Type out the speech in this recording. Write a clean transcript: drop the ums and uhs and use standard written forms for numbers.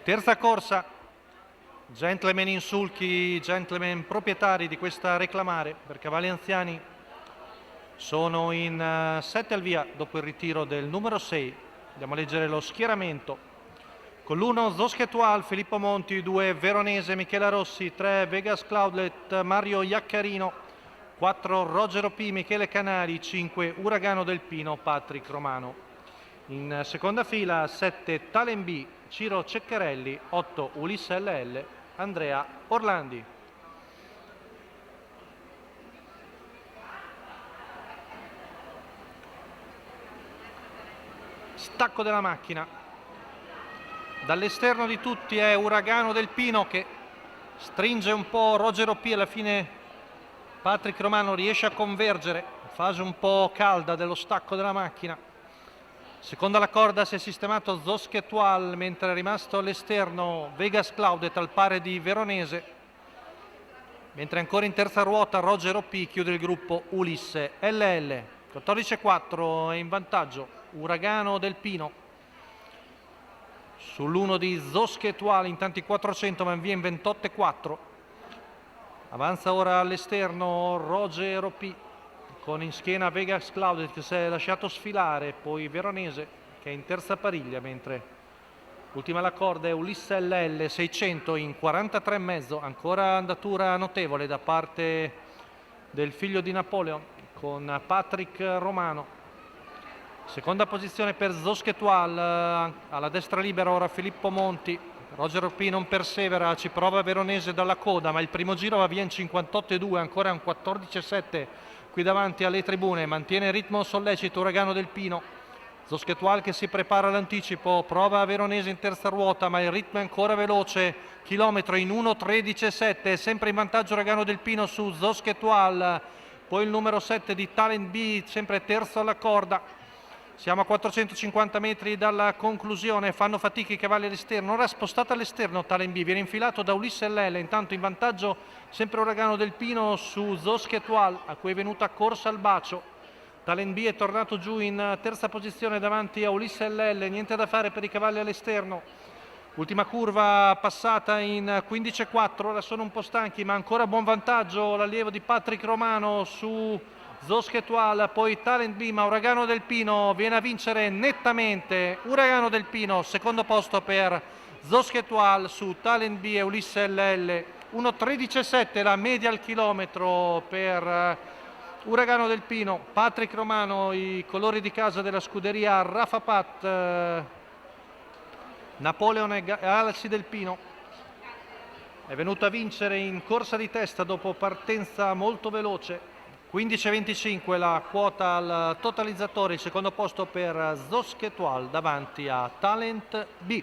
Terza corsa, gentleman in sulchi, gentleman proprietari di questa reclamare per cavalli anziani. Sono in 7 al via dopo il ritiro del numero 6. Andiamo a leggere lo schieramento. Con l'1 Zoschetual, Filippo Monti, 2 Veronese, Michela Rossi, 3 Vegas Cloudlet, Mario Iaccarino, 4 Rogero P, Michele Canali, 5 Uragano del Pino, Patrick Romano. In seconda fila 7 Talen B, Ciro Ceccarelli, 8 Ulisse LL, Andrea Orlandi. Stacco della macchina. Dall'esterno di tutti è Uragano del Pino che stringe un po' Rogero P, alla fine Patrick Romano riesce a convergere, fase un po' calda dello stacco della macchina. Seconda la corda si è sistemato Zoschetual, mentre è rimasto all'esterno Vegas Claudet al pari di Veronese, mentre ancora in terza ruota Rogero P chiude il gruppo Ulisse LL. 14,4 è in vantaggio Uragano del Pino sull'1 di Zoschetual, intanto i 400 ma via in 28,4. Avanza ora all'esterno Rogero P con in schiena Vegas Claudet che si è lasciato sfilare, poi Veronese che è in terza pariglia, mentre ultima la corda è Ulisse LL 600 in 43,5, ancora andatura notevole da parte del figlio di Napoleon con Patrick Romano. Seconda posizione per Zoschetual, alla destra libera ora Filippo Monti. Rogero P non persevera, ci prova Veronese dalla coda, ma il primo giro va via in 58,2, ancora un 14,7 qui davanti alle tribune, mantiene il ritmo sollecito Uragano del Pino. Zoschetual che si prepara all'anticipo, prova Veronese in terza ruota, ma il ritmo è ancora veloce, chilometro in 1,13,7, sempre in vantaggio Uragano del Pino su Zoschetual, poi il numero 7 di Talent B, sempre terzo alla corda. Siamo a 450 metri dalla conclusione, fanno fatica i cavalli all'esterno, ora spostata all'esterno Talent B, viene infilato da Ulisse LL, intanto in vantaggio sempre Uragano del Pino su Zoschetual, a cui è venuta corsa al bacio. Talent B è tornato giù in terza posizione davanti a Ulisse LL, niente da fare per i cavalli all'esterno. Ultima curva passata in 15,4, ora sono un po' stanchi ma ancora buon vantaggio l'allievo di Patrick Romano su Zoschetual, poi Talent B, ma Uragano del Pino viene a vincere nettamente. Uragano del Pino, secondo posto per Zoschetual su Talent B e Ulisse LL. 1,13,7 la media al chilometro per Uragano del Pino. Patrick Romano, i colori di casa della scuderia Rafa Pat, Napoleon e Alessi del Pino. È venuto a vincere in corsa di testa dopo partenza molto veloce. 15,25 la quota al totalizzatore, il secondo posto per Zoschetual davanti a Talent B.